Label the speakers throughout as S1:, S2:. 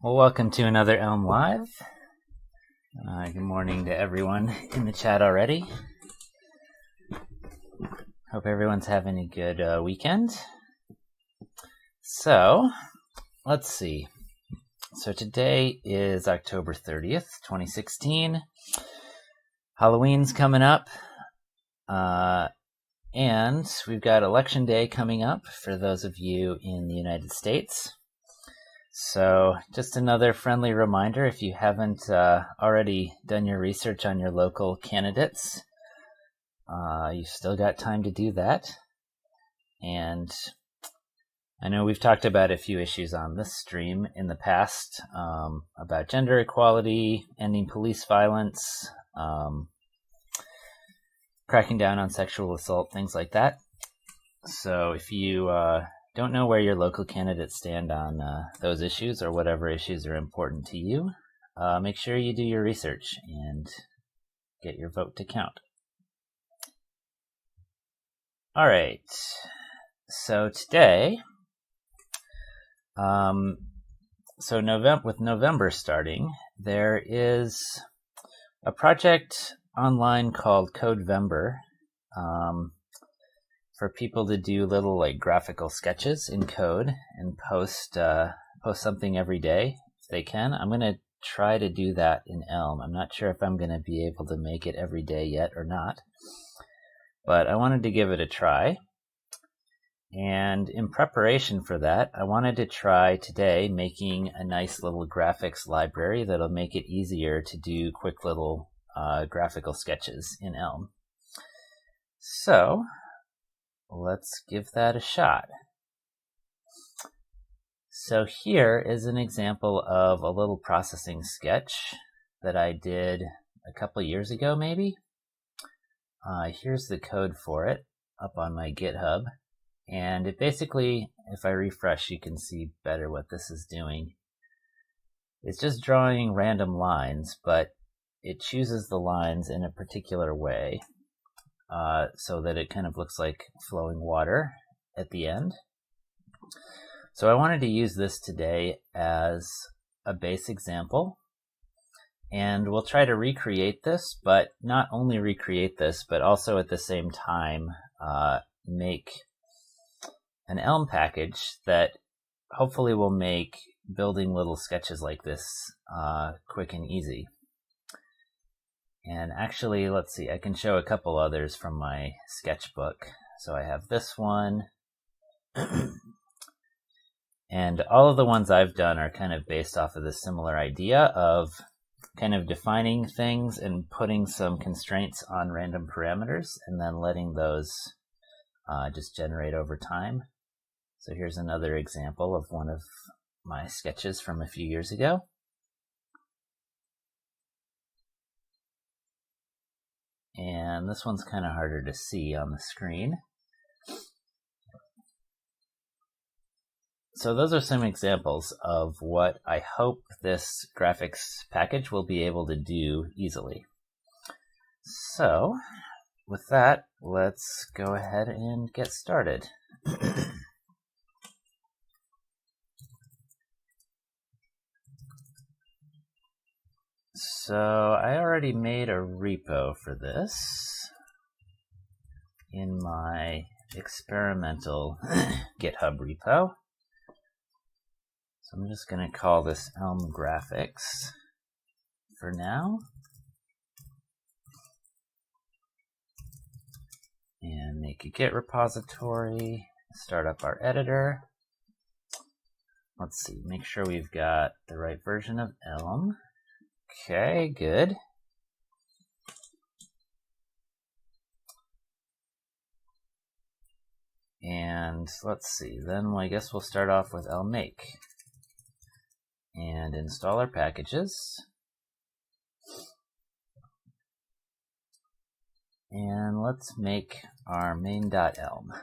S1: Well, welcome to another Elm Live. Good morning to everyone in the chat already. Hope everyone's having a good weekend. So, let's see. So today is October 30th, 2016. Halloween's coming up. And we've got Election Day coming up for those of you in the United States. So just another friendly reminder, if you haven't already done your research on your local candidates, you've still got time to do that. And I know we've talked about a few issues on this stream in the past, about gender equality, ending police violence, cracking down on sexual assault, things like that. So if you don't know where your local candidates stand on those issues or whatever issues are important to you, make sure you do your research and get your vote to count. All right, so today, with November starting, there is a project online called Codevember, for people to do little like graphical sketches in code and post something every day if they can. I'm going to try to do that in Elm. I'm not sure if I'm going to be able to make it every day yet or not, but I wanted to give it a try. And in preparation for that, I wanted to try today making a nice little graphics library that'll make it easier to do quick little graphical sketches in Elm. So let's give that a shot. So here is an example of a little processing sketch that I did a couple years ago, maybe. Here's the code for it up on my GitHub. And it basically, if I refresh, you can see better what this is doing. It's just drawing random lines, but it chooses the lines in a particular way. So that it kind of looks like flowing water at the end. So I wanted to use this today as a base example. And we'll try to recreate this, but not only recreate this, but also at the same time make an Elm package that hopefully will make building little sketches like this quick and easy. And actually, let's see, I can show a couple others from my sketchbook. So I have this one. And all of the ones I've done are kind of based off of this similar idea of kind of defining things and putting some constraints on random parameters and then letting those just generate over time. So here's another example of one of my sketches from a few years ago. And this one's kind of harder to see on the screen. So those are some examples of what I hope this graphics package will be able to do easily. So with that, let's go ahead and get started. So I already made a repo for this in my experimental GitHub repo. So I'm just going to call this Elm Graphics for now. And make a Git repository, start up our editor. Let's see, make sure we've got the right version of Elm. Okay, good. And let's see, then I guess we'll start off with elmmake and install our packages. And let's make our main.elm.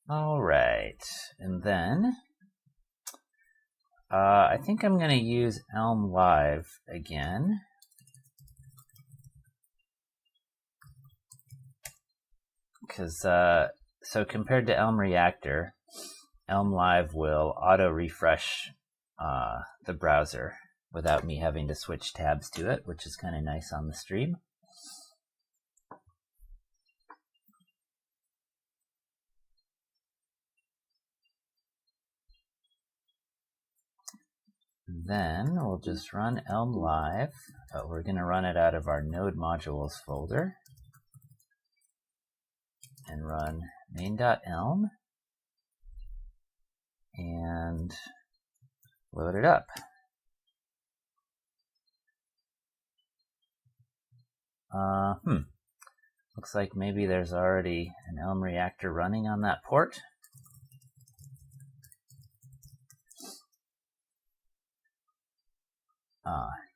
S1: All right, and then I think I'm going to use ElmLive again because so compared to Elm Reactor, ElmLive will auto refresh the browser without me having to switch tabs to it, which is kind of nice on the stream. Then we'll just run ElmLive, but we're going to run it out of our node modules folder and run main.elm and load it up. Looks like maybe there's already an Elm Reactor running on that port.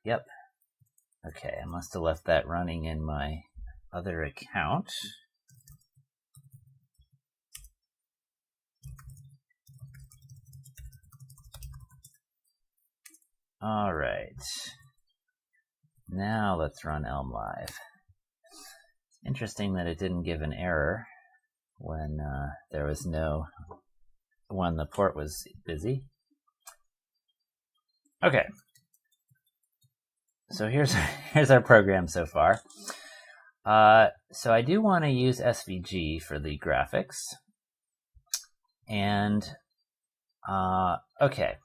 S1: Yep. Okay, I must have left that running in my other account. All right. Now let's run ElmLive. Interesting that it didn't give an error when there was when the port was busy. Okay. So here's our program so far. So I do want to use SVG for the graphics. And okay.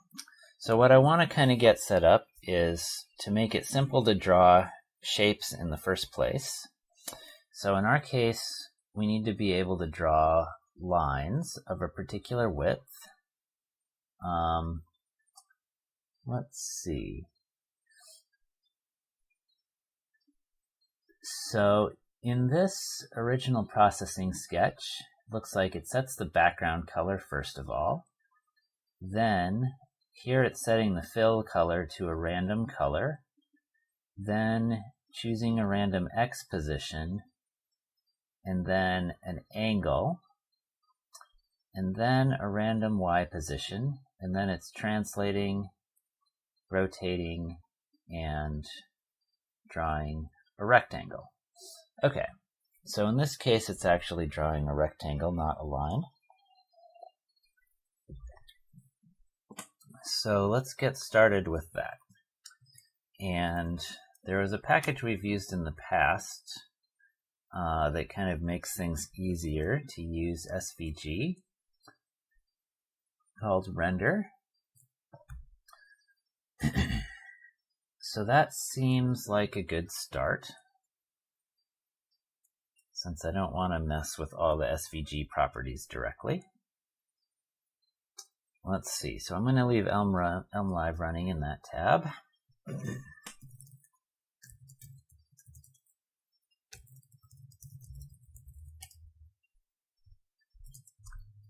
S1: So what I want to kind of get set up is to make it simple to draw shapes in the first place. So in our case, we need to be able to draw lines of a particular width. Let's see. So in this original processing sketch, it looks like it sets the background color first of all. Then here it's setting the fill color to a random color. Then choosing a random X position, and then an angle, and then a random Y position, and then it's translating, rotating, and drawing a rectangle. Okay, so in this case it's actually drawing a rectangle, not a line. So let's get started with that. And there is a package we've used in the past that kind of makes things easier to use SVG called render. So that seems like a good start, since I don't want to mess with all the SVG properties directly. Let's see, so I'm going to leave ElmLive running in that tab.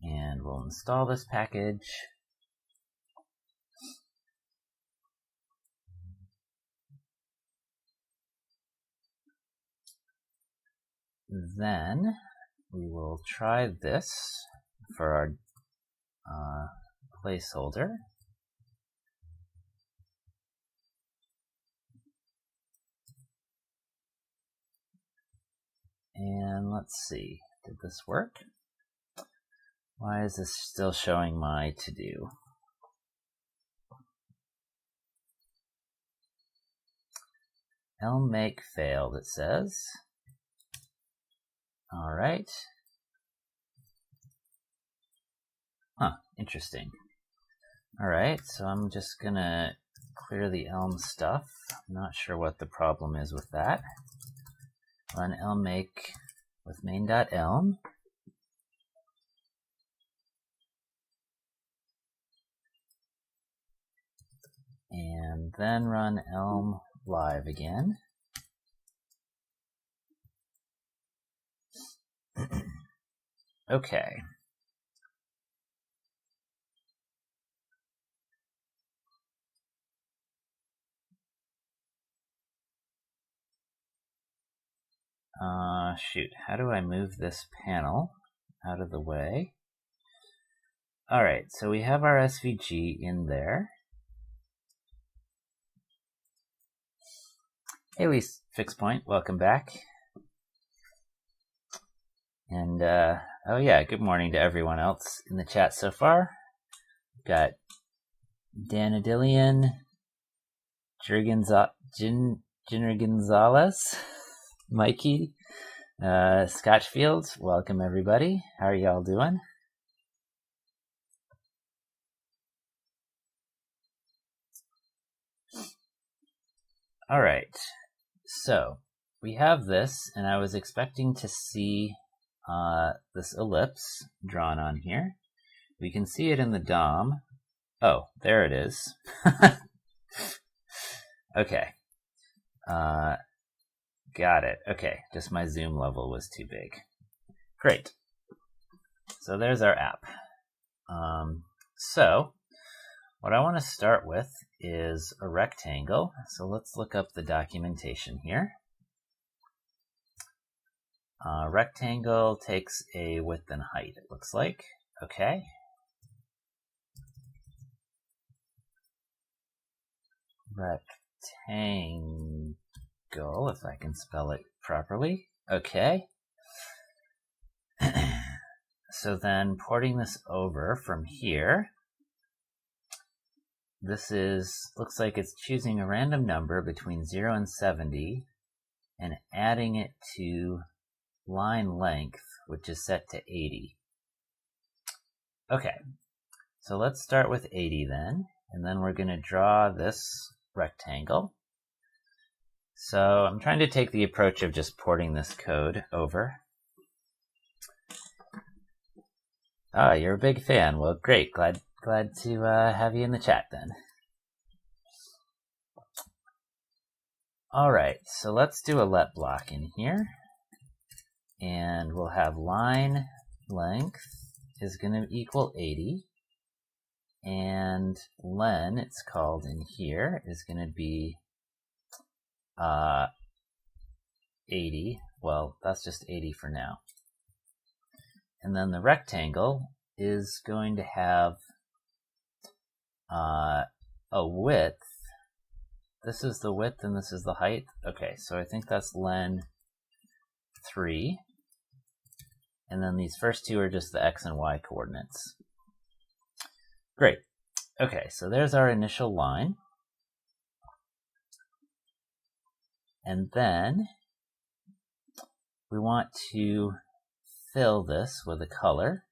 S1: And we'll install this package. Then we will try this for our placeholder. And let's see, did this work? Why is this still showing my to-do? Elm make failed, it says. All right. Huh, interesting. All right, so I'm just gonna clear the Elm stuff. I'm not sure what the problem is with that. Run Elm make with main.elm. And then run ElmLive again. Okay. Shoot, how do I move this panel out of the way? Alright, so we have our SVG in there. Hey, Fixpoint, welcome back. And, oh yeah, good morning to everyone else in the chat so far. We've got Danadillion, Jinner Gonzalez, Mikey, Scotchfield. Welcome, everybody. How are y'all doing? All right. So we have this, and I was expecting to see this ellipse drawn on here. We can see it in the DOM. Oh, there it is. Okay. Got it. Okay, just my zoom level was too big. Great. So there's our app. So what I want to start with is a rectangle. So let's look up the documentation here. Rectangle takes a width and height, it looks like. Okay. Rectangle, if I can spell it properly. Okay. So then porting this over from here, this looks like it's choosing a random number between 0 and 70 and adding it to line length, which is set to 80. Okay, so let's start with 80 then, and then we're going to draw this rectangle. So I'm trying to take the approach of just porting this code over. Ah, you're a big fan. Well, great. Glad to have you in the chat then. All right, so let's do a let block in here. And we'll have line length is going to equal 80. And len, it's called in here, is going to be 80. Well, that's just 80 for now. And then the rectangle is going to have a width. This is the width and this is the height. Okay, so I think that's len 3. And then these first two are just the x and y coordinates. Great. Okay, so there's our initial line. And then we want to fill this with a color.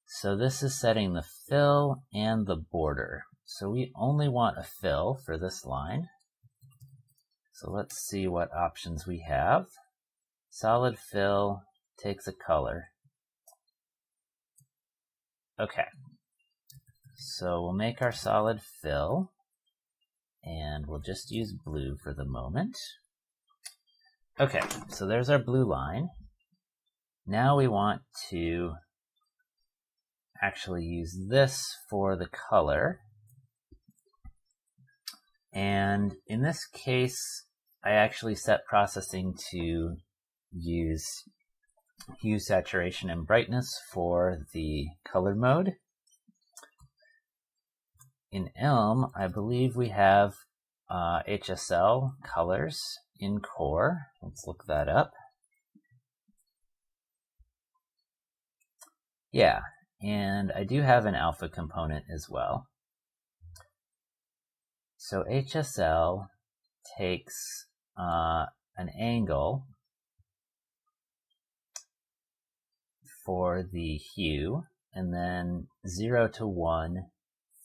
S1: So this is setting the fill and the border. So we only want a fill for this line. So let's see what options we have. Solid fill takes a color. Okay. So we'll make our solid fill, and we'll just use blue for the moment. Okay, so there's our blue line. Now we want to actually use this for the color. And in this case, I actually set processing to use hue, saturation, and brightness for the color mode. In Elm, I believe we have HSL colors in core. Let's look that up. Yeah, and I do have an alpha component as well. So HSL takes an angle for the hue, and then 0 to 1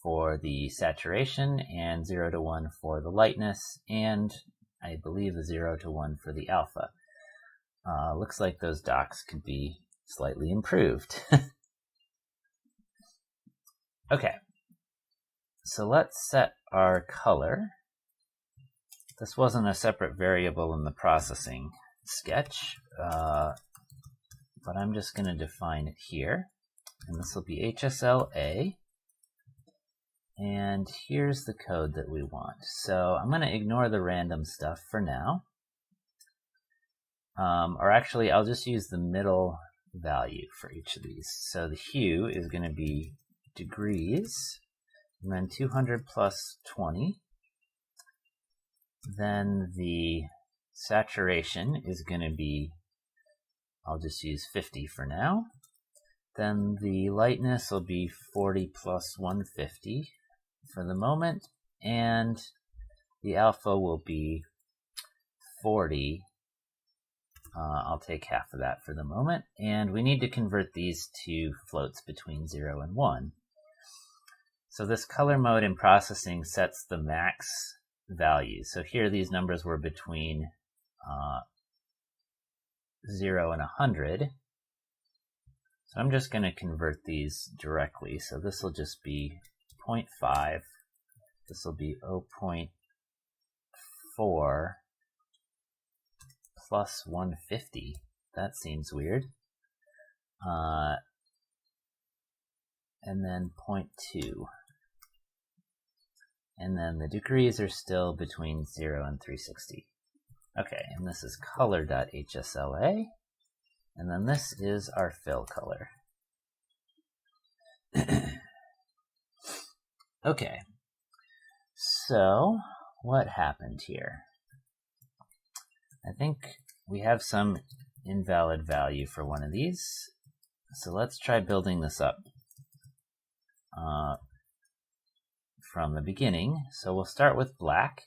S1: for the saturation, and 0 to 1 for the lightness, and I believe a 0 to 1 for the alpha. Looks like those docs could be slightly improved. Okay, so let's set our color. This wasn't a separate variable in the processing sketch, but I'm just going to define it here. And this will be HSLA. And here's the code that we want. So I'm going to ignore the random stuff for now. Or actually, I'll just use the middle value for each of these. So the hue is going to be degrees, and then 200 plus 20. Then the saturation is going to be I'll just use 50 for now. Then the lightness will be 40 plus 150 for the moment, and the alpha will be 40. I'll take half of that for the moment, and we need to convert these to floats between 0 and 1. So this color mode in processing sets the max value. So here these numbers were between 0 and 100. So I'm just going to convert these directly. So this will just be 0.5. This will be 0.4 plus 150. That seems weird. And then 0.2. And then the degrees are still between 0 and 360. Okay, and this is color.hsla. And then this is our fill color. Okay, so what happened here? I think we have some invalid value for one of these. So let's try building this up from the beginning. So we'll start with black.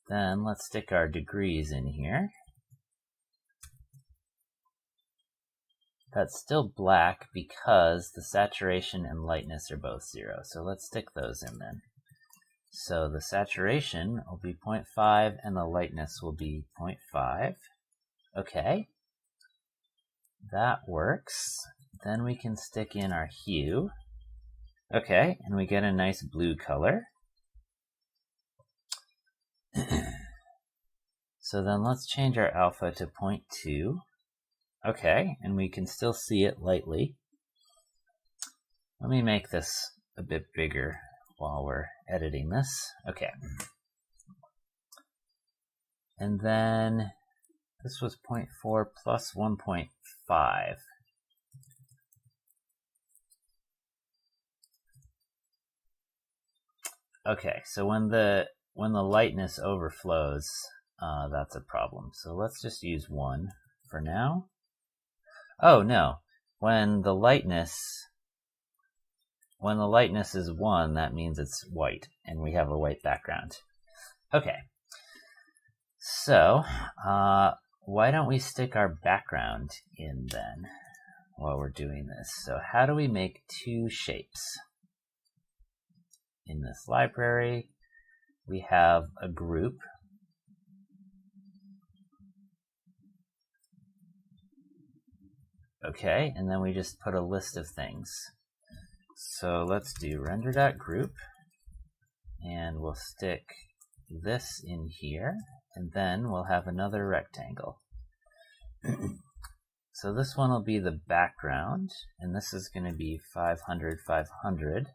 S1: Then let's stick our degrees in here. That's still black because the saturation and lightness are both 0. So let's stick those in then. So the saturation will be 0.5 and the lightness will be 0.5. Okay, that works. Then we can stick in our hue. Okay, and we get a nice blue color. So then let's change our alpha to 0.2. Okay, and we can still see it lightly. Let me make this a bit bigger while we're editing this. Okay. And then this was 0.4 plus 1.5. Okay, so when the lightness overflows, that's a problem. So let's just use 1 for now. Oh no, when the lightness is 1, that means it's white, and we have a white background. Okay, so why don't we stick our background in then while we're doing this? So how do we make two shapes? In this library, we have a group. Okay, and then we just put a list of things. So let's do render.group, and we'll stick this in here, and then we'll have another rectangle. So this one will be the background, and this is going to be 500, 500.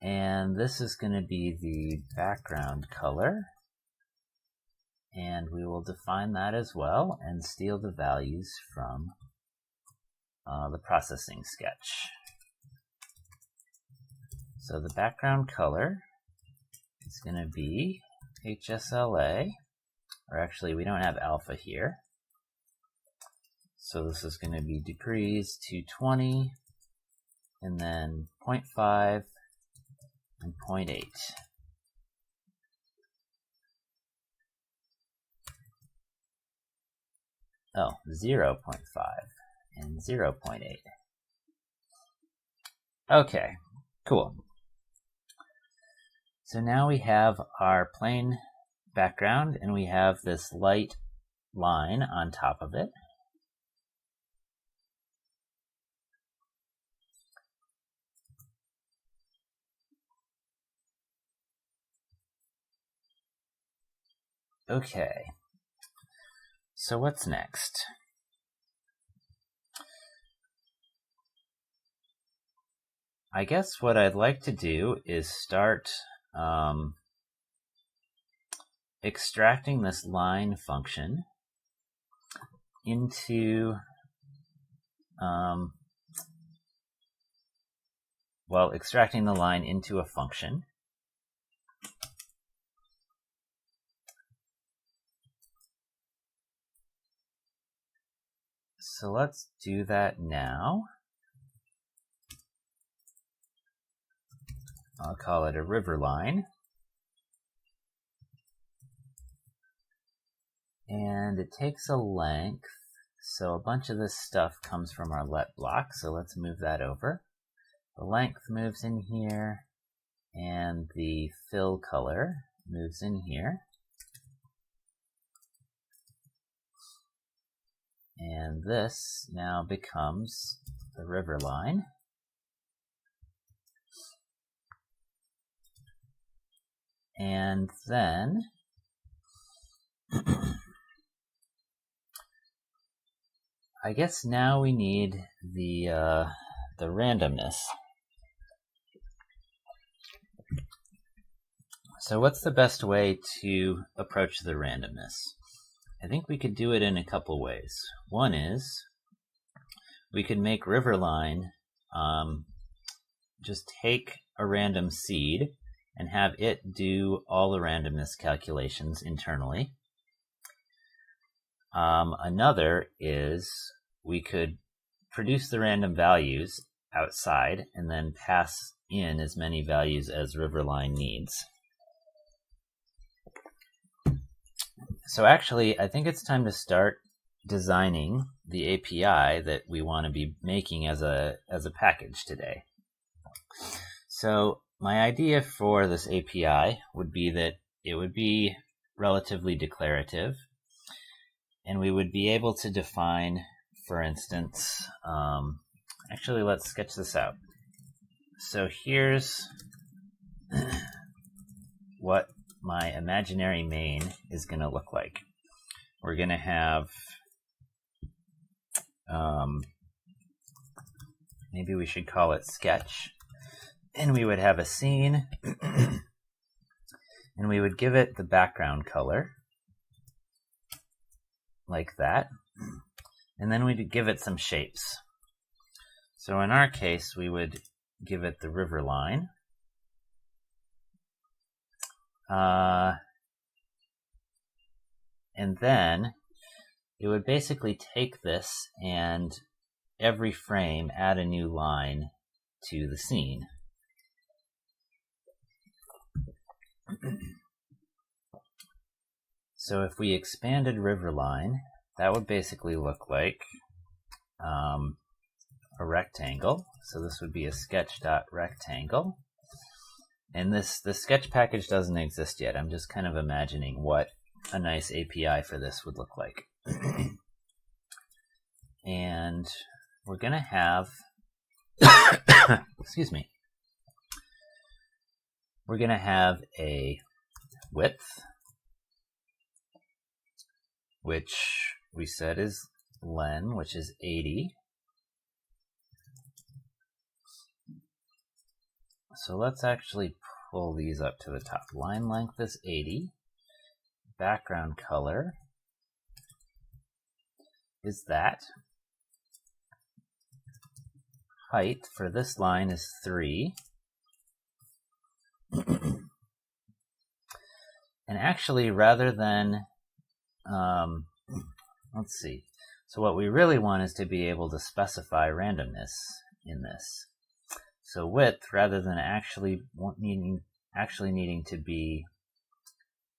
S1: And this is going to be the background color. And we will define that as well and steal the values from the processing sketch. So the background color is going to be HSLA, or actually we don't have alpha here. So this is going to be degrees 220, and then 0.5 and 0.8. Oh, 0.5 and 0.8. Okay, cool. So now we have our plain background, and we have this light line on top of it. Okay, so what's next? I guess what I'd like to do is start extracting this line function into extracting the line into a function. So let's do that now. I'll call it a river line. And it takes a length. So a bunch of this stuff comes from our let block. So let's move that over. The length moves in here, and the fill color moves in here. And this now becomes the river line. And then I guess now we need the randomness. So what's the best way to approach the randomness? I think we could do it in a couple ways. One is we could make riverline just take a random seed and have it do all the randomness calculations internally. Another is we could produce the random values outside and then pass in as many values as riverline needs. So actually, I think it's time to start designing the API that we want to be making as a package today. So my idea for this API would be that it would be relatively declarative, and we would be able to define, for instance, actually let's sketch this out. So here's what my imaginary main is going to look like. We're going to have, maybe we should call it sketch, and we would have a scene, and we would give it the background color, like that, and then we'd give it some shapes. So in our case, we would give it the river line. And then it would basically take this and every frame add a new line to the scene. So if we expanded riverline, that would basically look like a rectangle. So this would be a sketch.rectangle. And the sketch package doesn't exist yet. I'm just kind of imagining what a nice API for this would look like. And we're going to have, excuse me, we're going to have a width, which we said is len, which is 80. So let's actually pull these up to the top. Line length is 80. Background color is that. Height for this line is 3. And actually, rather than, let's see. So what we really want is to be able to specify randomness in this. So width, rather than actually needing to be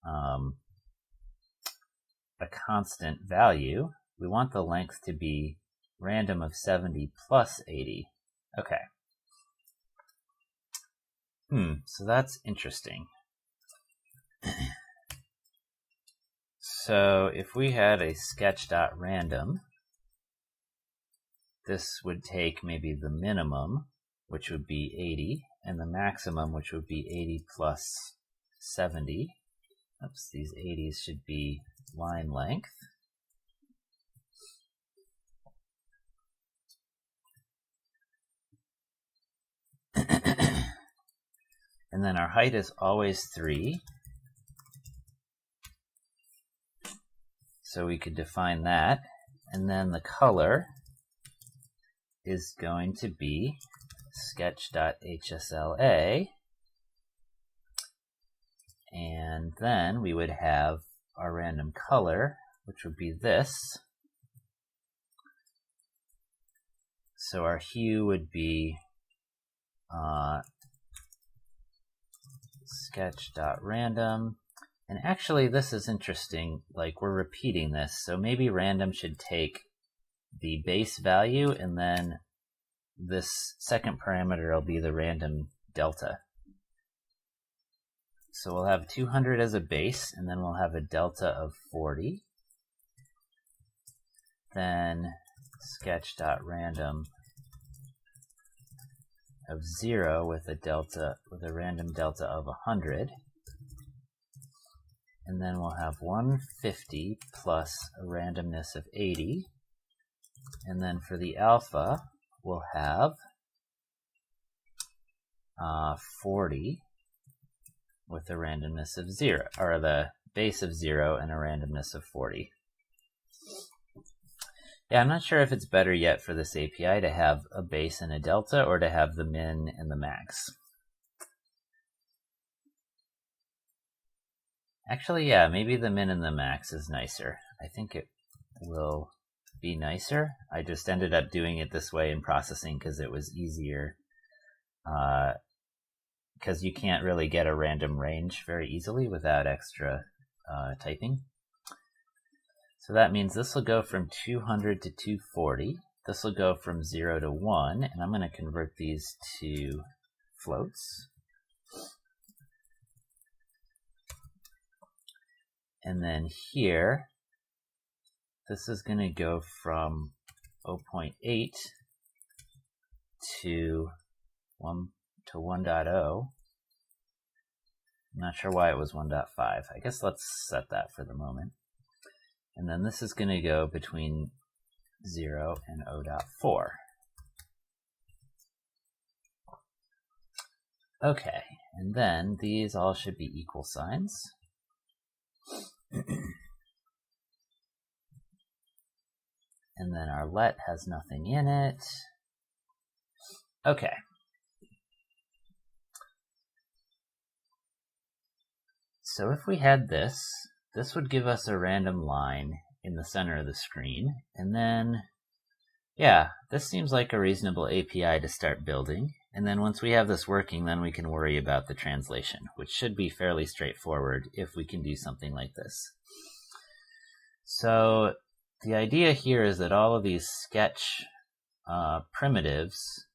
S1: a constant value, we want the length to be random of 70 plus 80. Okay. So that's interesting. So if we had a sketch.random, this would take maybe the minimum, which would be 80, and the maximum, which would be 80 plus 70. Oops, these 80s should be line length. And then our height is always 3. So we could define that. And then the color is going to be sketch.hsla. And then we would have our random color, which would be this. So our hue would be sketch.random. And actually, this is interesting. Like, we're repeating this, so maybe random should take the base value, and then this second parameter will be the random delta. So we'll have 200 as a base, and then we'll have a delta of 40. Then sketch.random of 0 with a random delta of 100. And then we'll have 150 plus a randomness of 80. And then for the alpha, we'll have 40 with a randomness of 0, or the base of 0 and a randomness of 40. Yeah, I'm not sure if it's better yet for this API to have a base and a delta, or to have the min and the max. Actually, yeah, maybe the min and the max is nicer. I think it will be nicer. I just ended up doing it this way in processing because it was easier. Because you can't really get a random range very easily without extra typing. So that means this will go from 200 to 240. This will go from 0 to 1, and I'm going to convert these to floats. And then here, this is going to go from 0.8 to 1.0. I'm not sure why it was 1.5. I guess let's set that for the moment. And then this is going to go between 0 and 0.4. Okay, and then these all should be equal signs. And then our let has nothing in it. Okay. So if we had this, this would give us a random line in the center of the screen. And then, yeah, this seems like a reasonable API to start building. And then once we have this working, then we can worry about the translation, which should be fairly straightforward if we can do something like this. So the idea here is that all of these sketch primitives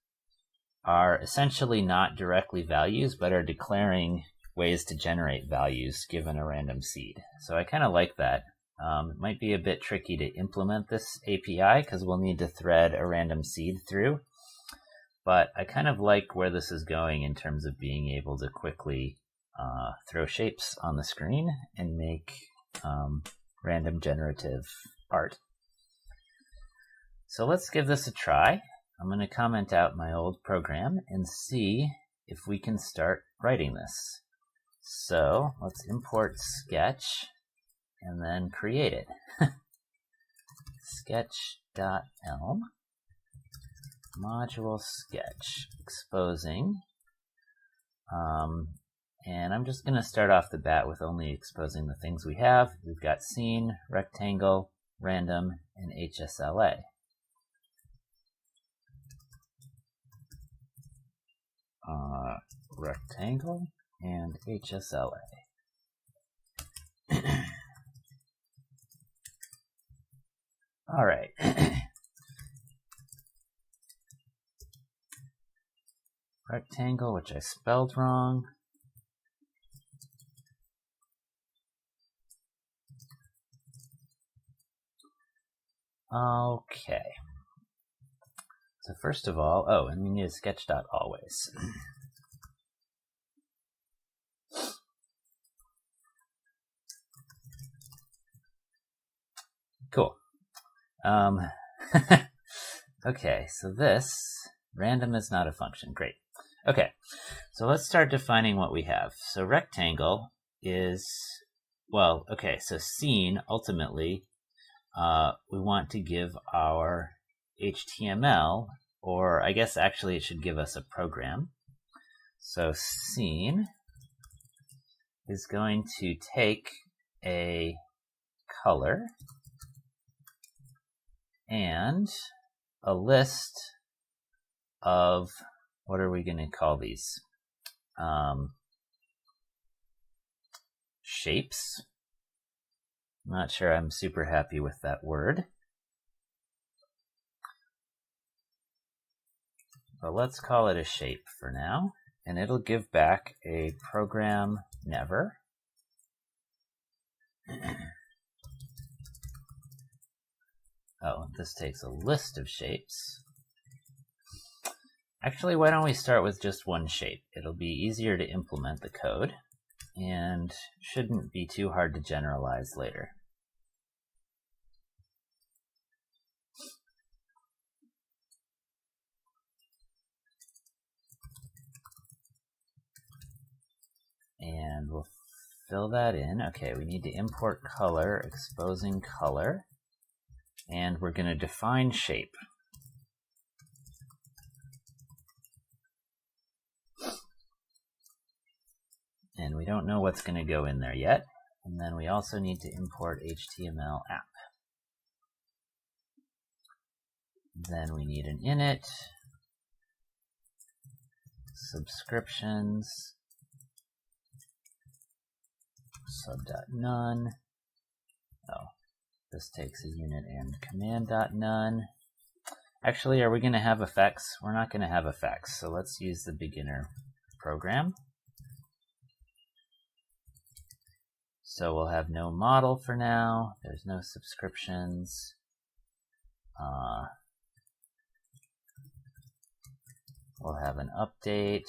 S1: are essentially not directly values, but are declaring ways to generate values given a random seed. So I kind of like that. It might be a bit tricky to implement this API because we'll need to thread a random seed through. But I kind of like where this is going in terms of being able to quickly throw shapes on the screen and make random generative art. So let's give this a try. I'm going to comment out my old program and see if we can start writing this. So let's import sketch and then create it. Sketch.elm module sketch exposing. And I'm just going to start off the bat with only exposing the things we have. We've got scene, rectangle, random, and HSLA. Rectangle and HSLA. All right. Rectangle, which I spelled wrong. Okay. So first of all, and we need a sketch.always. Cool. Okay, so this random is not a function. Great. Okay, so let's start defining what we have. So rectangle is, well, okay, so scene, ultimately, we want to give our HTML, or I guess actually it should give us a program. So scene is going to take a color and a list of, what are we going to call these? Shapes. I'm not sure I'm super happy with that word. But let's call it a shape for now, and it'll give back a program never. Oh, this takes a list of shapes. Actually, why don't we start with just one shape? It'll be easier to implement the code and shouldn't be too hard to generalize later. And we'll fill that in. Okay, we need to import color, exposing color, and we're going to define shape. And we don't know what's going to go in there yet. And then we also need to import HTML app. Then we need an init, subscriptions, sub.none. Oh, this takes a unit and command.none. Actually, are we going to have effects? We're not going to have effects, so let's use the beginner program. So we'll have no model for now. There's no subscriptions. We'll have an update,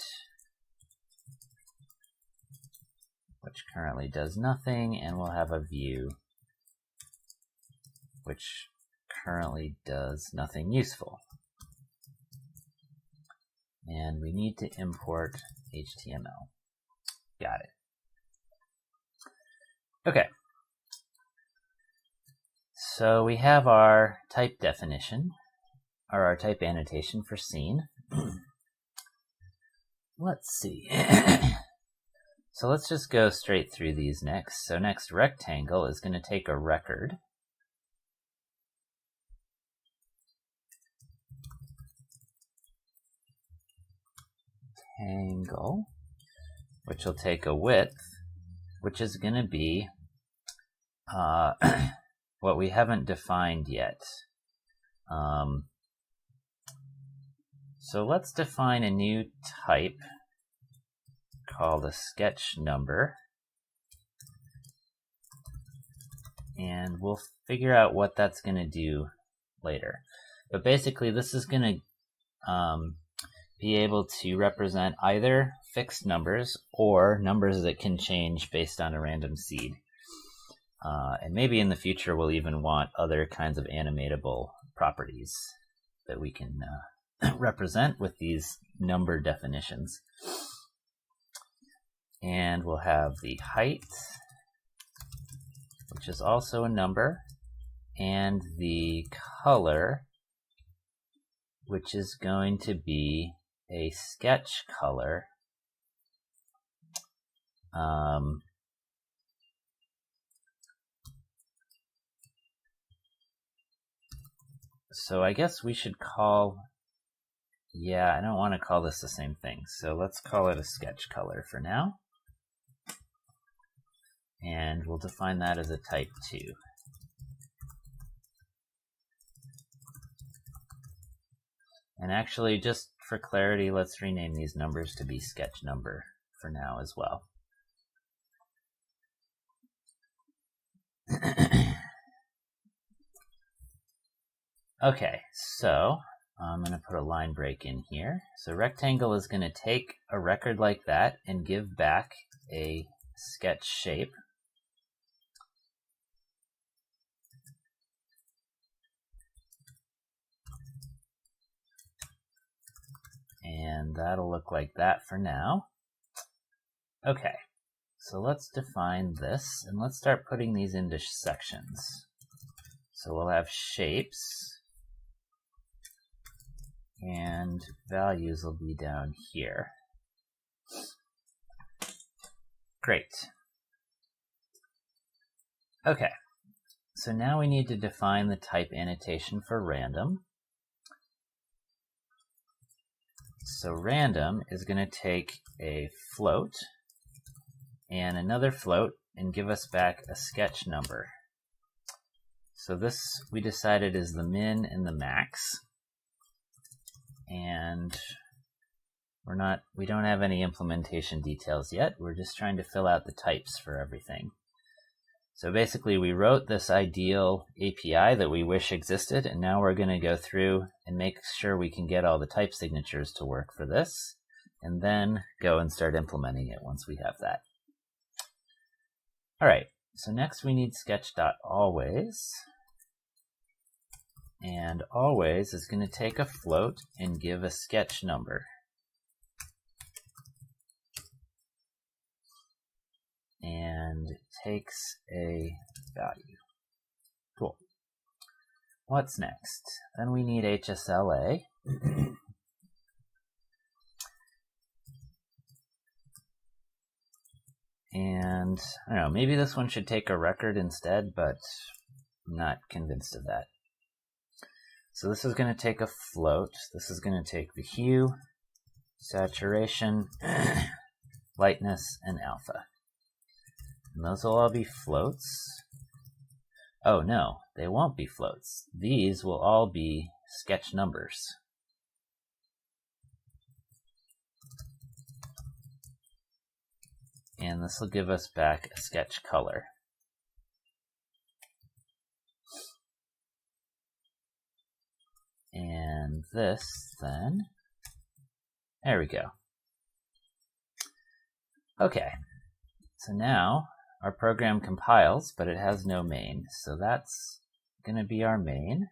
S1: which currently does nothing, and we'll have a view, which currently does nothing useful. And we need to import HTML. Got it. Okay. So we have our type definition, or our type annotation for scene. Let's see. So let's just go straight through these next. So next, rectangle is going to take a record. Angle, which will take a width, which is going to be what we haven't defined yet. So let's define a new type called a sketch number, and we'll figure out what that's going to do later. But basically, this is going to be able to represent either fixed numbers or numbers that can change based on a random seed. And maybe in the future we'll even want other kinds of animatable properties that we can represent with these number definitions. And we'll have the height, which is also a number, and the color, which is going to be a sketch color. So I guess we should call, yeah, I don't want to call this the same thing. So let's call it a sketch color for now. And we'll define that as a type 2. And actually, just for clarity, let's rename these numbers to be sketch number for now as well. Okay, so I'm going to put a line break in here. So rectangle is going to take a record like that and give back a sketch shape. And that'll look like that for now. Okay, so let's define this, and let's start putting these into sections. So we'll have shapes, and values will be down here. Great. Okay, so now we need to define the type annotation for random. So random is going to take a float and another float and give us back a sketch number. So this we decided is the min and the max. And we don't have any implementation details yet. We're just trying to fill out the types for everything. So basically we wrote this ideal API that we wish existed, and now we're going to go through and make sure we can get all the type signatures to work for this, and then go and start implementing it once we have that. All right, so next we need sketch.always, and always is going to take a float and give a sketch number. And takes a value. Cool. What's next? Then we need HSLA. And I don't know, maybe this one should take a record instead, but I'm not convinced of that. So this is going to take a float. This is going to take the hue, saturation, lightness, and alpha. And those will all be floats. Oh no, they won't be floats. These will all be sketch numbers. And this will give us back a sketch color. And this then, there we go. Okay, so now our program compiles, but it has no main, so that's going to be our main.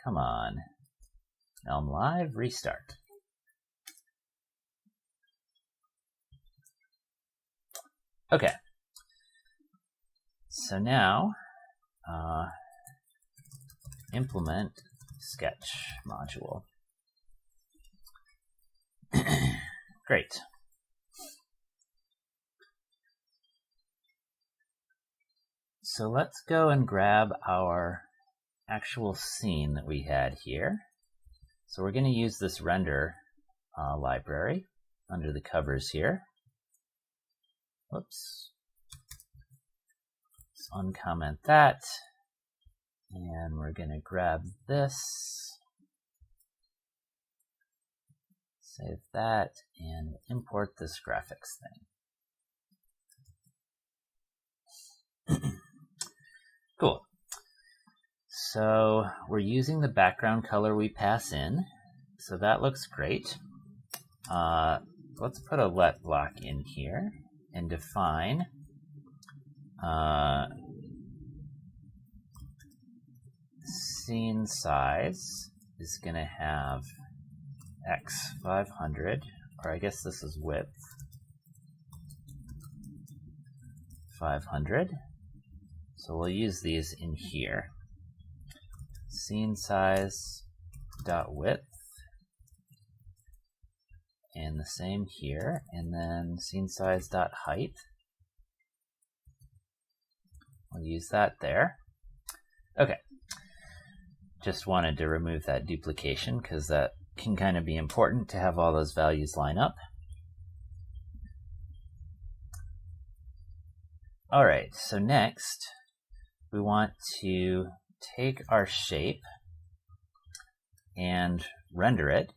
S1: Come on. ElmLive, restart. Okay. So now, implement sketch module. Great. So let's go and grab our actual scene that we had here. So we're going to use this render library under the covers here. Whoops. Let's uncomment that. And we're going to grab this, save that, and import this graphics thing. Cool. So we're using the background color we pass in, so that looks great. Let's put a let block in here and define scene size is going to have x 500, or I guess this is width 500. So we'll use these in here. Scene size dot width, and the same here, and then scene size dot height. We'll use that there. Okay. Just wanted to remove that duplication because that can kind of be important to have all those values line up. All right, so next we want to take our shape and render it.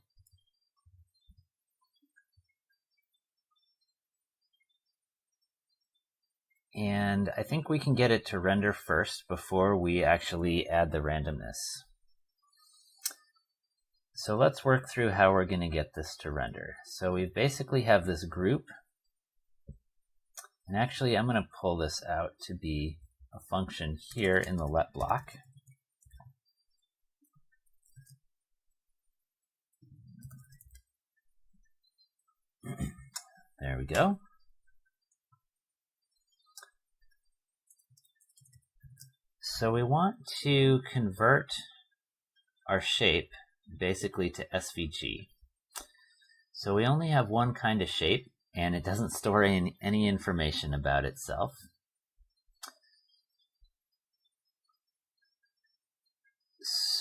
S1: And I think we can get it to render first before we actually add the randomness. So let's work through how we're going to get this to render. So we basically have this group. And actually, I'm going to pull this out to be a function here in the let block. There we go. So we want to convert our shape basically to SVG. So we only have one kind of shape, and it doesn't store any information about itself.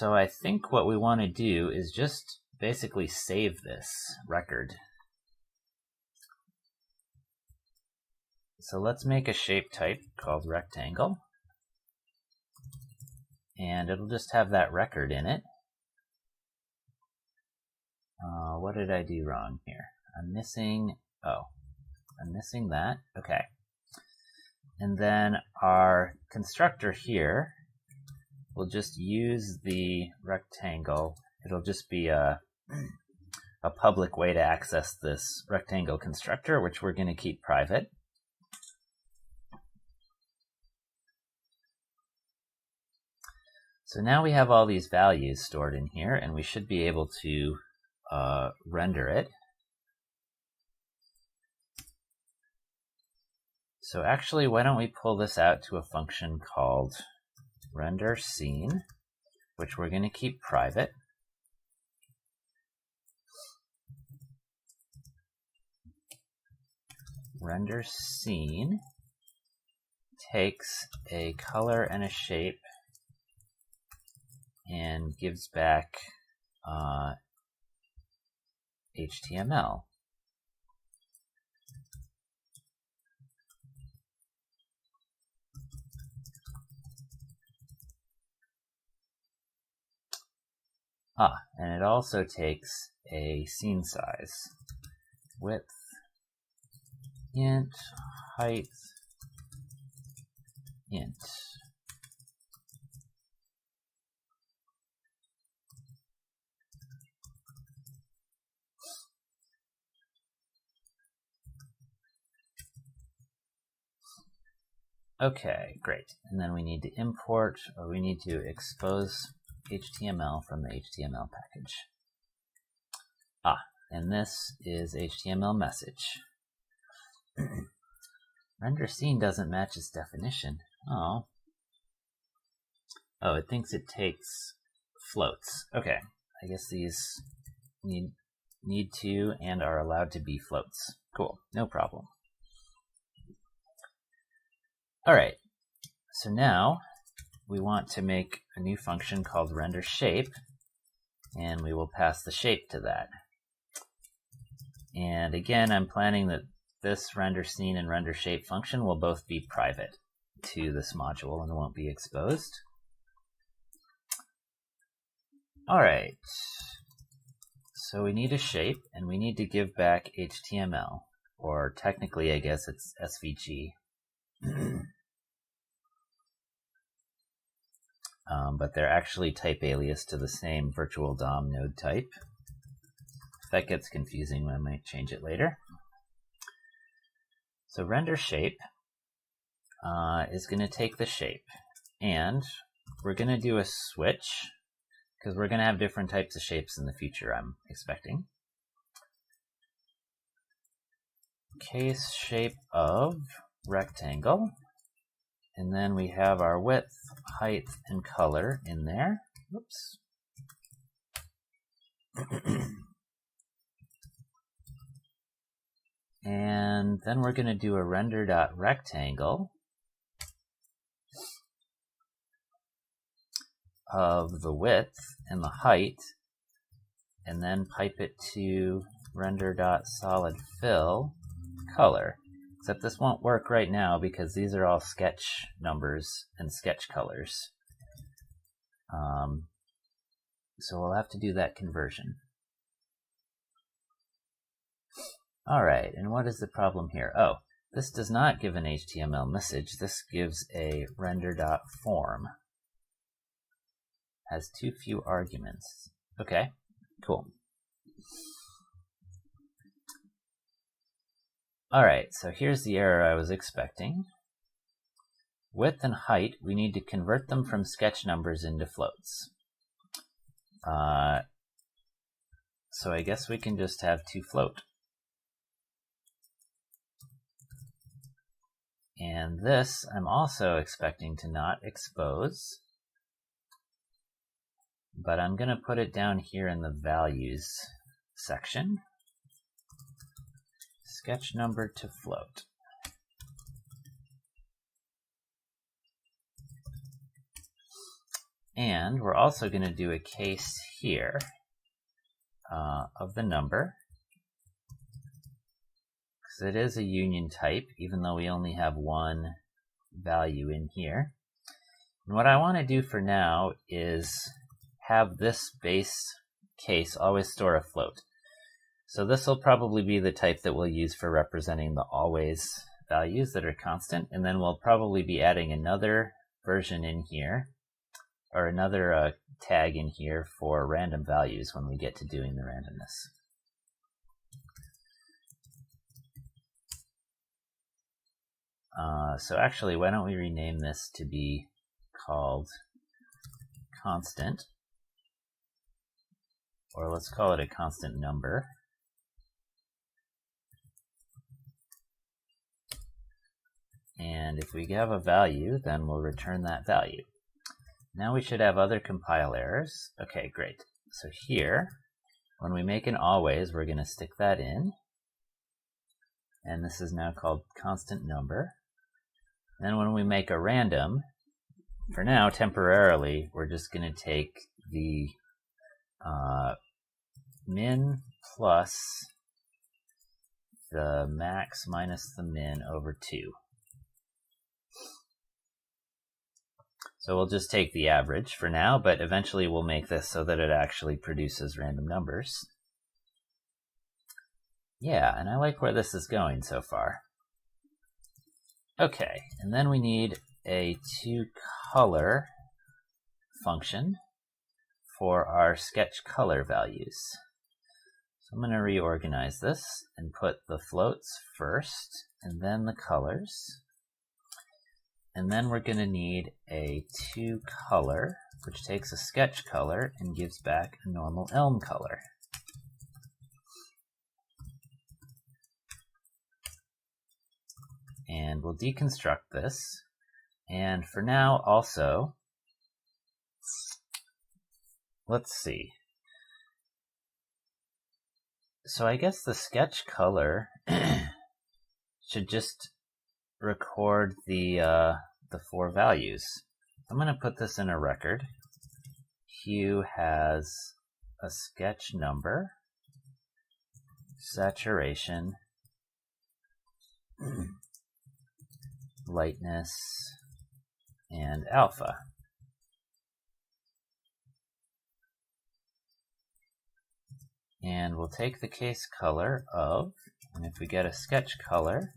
S1: So I think what we want to do is just basically save this record. So let's make a shape type called rectangle, and it'll just have that record in it. What did I do wrong here? I'm missing that. Okay. And then our constructor here will just use the rectangle. It'll just be a public way to access this rectangle constructor, which we're going to keep private. So now we have all these values stored in here, and we should be able to render it. So actually, why don't we pull this out to a function called render scene, which we're going to keep private. Render scene takes a color and a shape and gives back HTML. And it also takes a scene size. Width, int, height, int. Okay, great. And then we need to import, or we need to expose HTML from the HTML package. And this is HTML message. Render scene doesn't match its definition. Oh, it thinks it takes floats. Okay, I guess these need to and are allowed to be floats. Cool, no problem. All right, so now we want to make a new function called render shape, and we will pass the shape to that. And again, I'm planning that this render scene and render shape function will both be private to this module and won't be exposed. All right, so we need a shape, and we need to give back HTML, or technically, I guess it's SVG. But they're actually type alias to the same virtual DOM node type. If that gets confusing, I might change it later. So render shape is going to take the shape, and we're going to do a switch, because we're going to have different types of shapes in the future, I'm expecting. Case shape of rectangle. And then we have our width, height, and color in there. Whoops. And then we're going to do a render.rectangle of the width and the height, and then pipe it to render.solidFill color. Except this won't work right now because these are all sketch numbers and sketch colors. So we'll have to do that conversion. All right, and what is the problem here? Oh, this does not give an HTML message. This gives a render.form. Has too few arguments. Okay, cool. All right, so here's the error I was expecting. Width and height, we need to convert them from sketch numbers into floats. So I guess we can just have 2 float. And this I'm also expecting to not expose, but I'm going to put it down here in the values section. Sketch number to float. And we're also going to do a case here of the number, because it is a union type, even though we only have one value in here. And what I want to do for now is have this base case always store a float. So this will probably be the type that we'll use for representing the always values that are constant, and then we'll probably be adding another version in here, or another tag in here for random values when we get to doing the randomness. So actually, why don't we rename this to be called constant, or let's call it a constant number. And if we have a value, then we'll return that value. Now we should have other compile errors. Okay, great. So here, when we make an always, we're going to stick that in. And this is now called constant number. Then when we make a random, for now, temporarily, we're just going to take the min plus the max minus the min over 2. So we'll just take the average for now, but eventually we'll make this so that it actually produces random numbers. Yeah, and I like where this is going so far. Okay, and then we need a toColor function for our sketch color values. So I'm going to reorganize this and put the floats first, and then the colors. And then we're going to need a toColor, which takes a sketch color and gives back a normal Elm color. And we'll deconstruct this. And for now, also, let's see. So I guess the sketch color should just record the 4 values. I'm going to put this in a record. Hue has a sketch number, saturation, lightness, and alpha. And we'll take the case color of, and if we get a sketch color,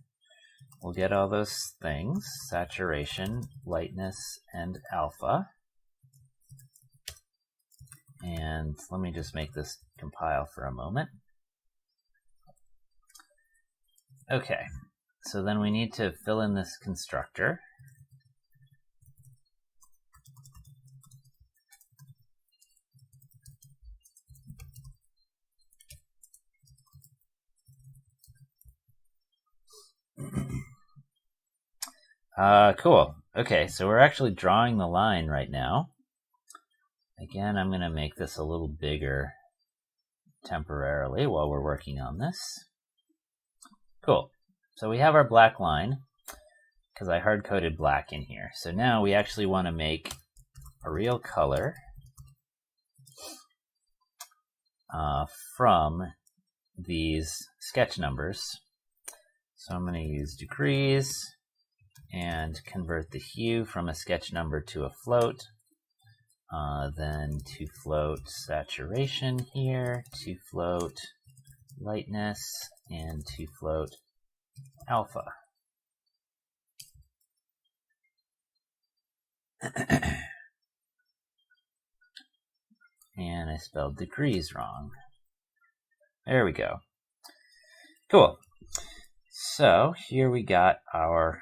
S1: we'll get all those things, saturation, lightness, and alpha. And let me just make this compile for a moment. Okay, so then we need to fill in this constructor. Cool. Okay, so we're actually drawing the line right now. Again, I'm going to make this a little bigger temporarily while we're working on this. Cool. So we have our black line, because I hard-coded black in here. So now we actually want to make a real color from these sketch numbers. So I'm going to use degrees and convert the hue from a sketch number to a float. Then to float saturation here, to float lightness, and to float alpha. And I spelled degrees wrong. There we go. Cool. So here we got our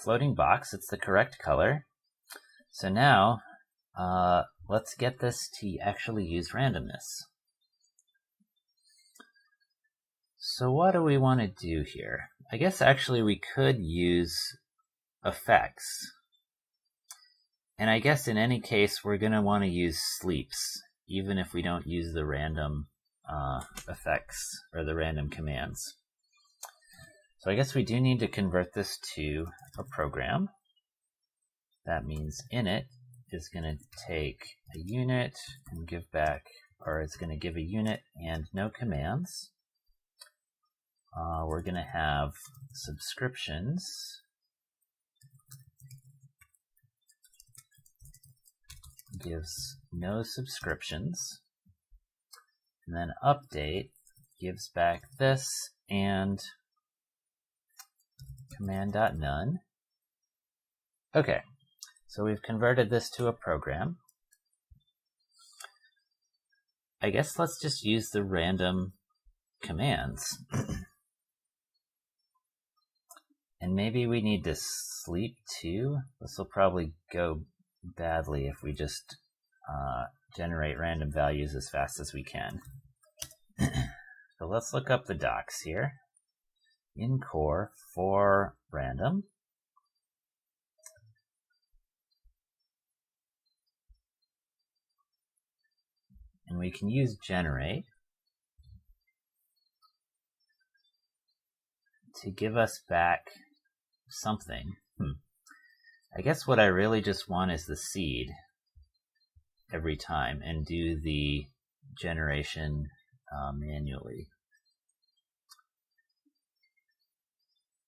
S1: floating box. It's the correct color. So now let's get this to actually use randomness. So what do we want to do here? I guess actually we could use effects. And I guess in any case we're going to want to use sleeps, even if we don't use the random effects or the random commands. So I guess we do need to convert this to a program. That means init is going to take a unit and give back, or it's going to give a unit and no commands. We're going to have subscriptions gives no subscriptions, and then update gives back this and command.none. Okay, so we've converted this to a program. I guess let's just use the random commands. And maybe we need to sleep too. This will probably go badly if we just generate random values as fast as we can. So let's look up the docs here. In core for random. And we can use generate to give us back something. I guess what I really just want is the seed every time and do the generation manually.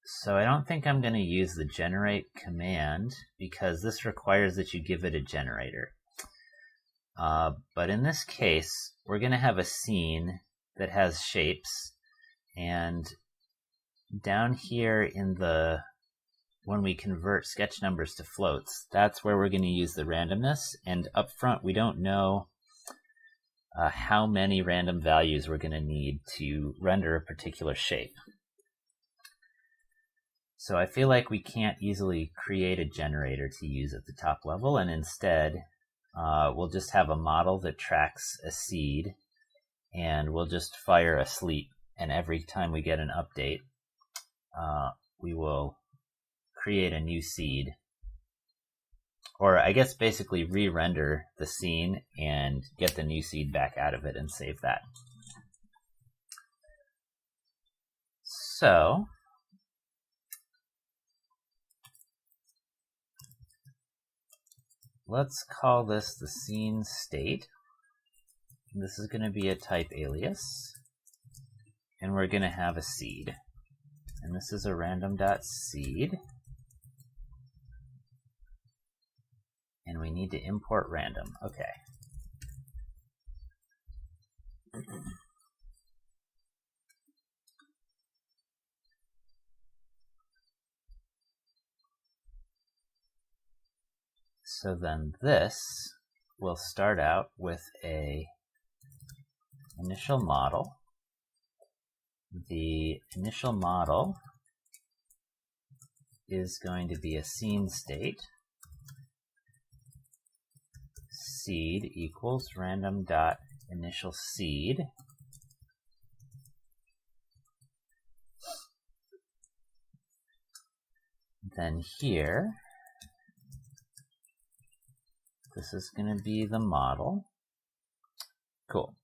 S1: So I don't think I'm going to use the generate command because this requires that you give it a generator. But in this case, we're going to have a scene that has shapes, and down here in the when we convert sketch numbers to floats, that's where we're going to use the randomness. And up front, we don't know how many random values we're going to need to render a particular shape. So I feel like we can't easily create a generator to use at the top level, and instead we'll just have a model that tracks a seed, and we'll just fire a sleep, and every time we get an update, we will create a new seed, or I guess basically re-render the scene and get the new seed back out of it and save that. So let's call this the scene state. This is going to be a type alias, and we're going to have a seed. And this is a random.seed. And we need to import random. Okay. So then this will start out with a initial model. The initial model is going to be a scene state. Seed equals random.initial seed. Then here, this is going to be the model. Cool.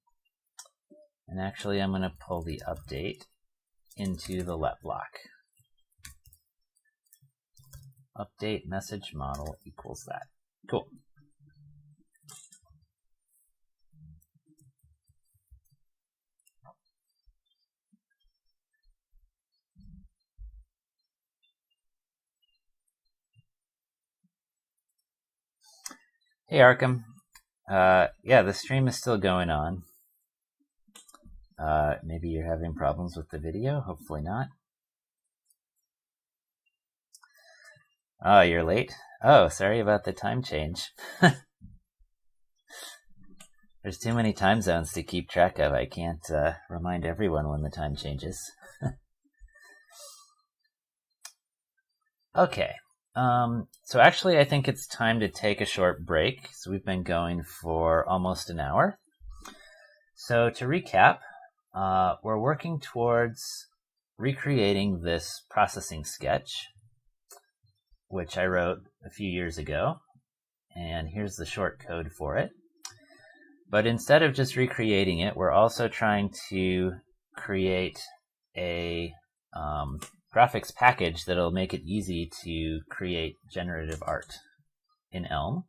S1: And actually, I'm going to pull the update into the let block. Update message model equals that. Cool. Hey Arkham. Yeah, the stream is still going on. Maybe you're having problems with the video, hopefully not. Oh, you're late? Oh, sorry about the time change. There's too many time zones to keep track of. I can't remind everyone when the time changes. Okay. So actually, I think it's time to take a short break. So we've been going for almost an hour. So to recap, we're working towards recreating this processing sketch, which I wrote a few years ago. And here's the short code for it. But instead of just recreating it, we're also trying to create a graphics package that'll make it easy to create generative art in Elm.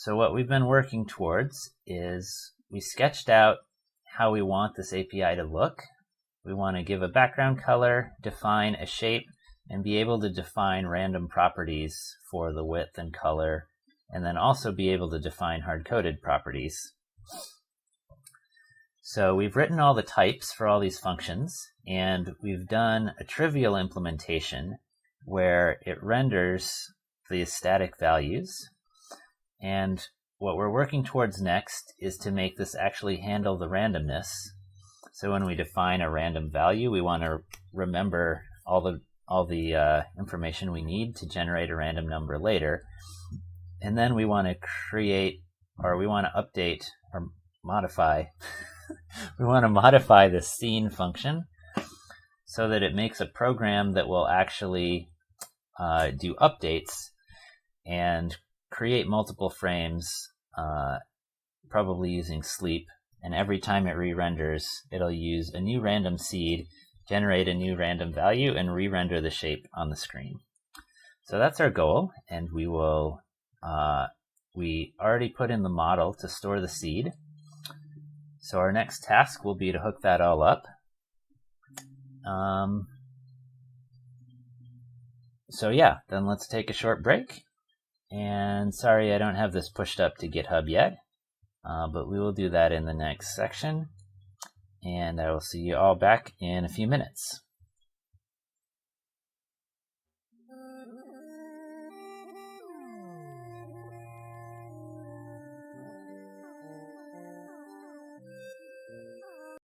S1: So what we've been working towards is we sketched out how we want this API to look. We want to give a background color, define a shape, and be able to define random properties for the width and color, and then also be able to define hard-coded properties. So we've written all the types for all these functions, and we've done a trivial implementation where it renders the static values. And what we're working towards next is to make this actually handle the randomness. So when we define a random value, we want to remember all the information we need to generate a random number later. And then we want to create, or we want to update or modify we want to modify the scene function so that it makes a program that will actually do updates and create multiple frames, probably using sleep. And every time it re-renders, it'll use a new random seed, generate a new random value, and re-render the shape on the screen. So that's our goal, and we will we already put in the model to store the seed. So our next task will be to hook that all up. So yeah, then let's take a short break. And sorry I don't have this pushed up to GitHub yet, but we will do that in the next section. And I will see you all back in a few minutes.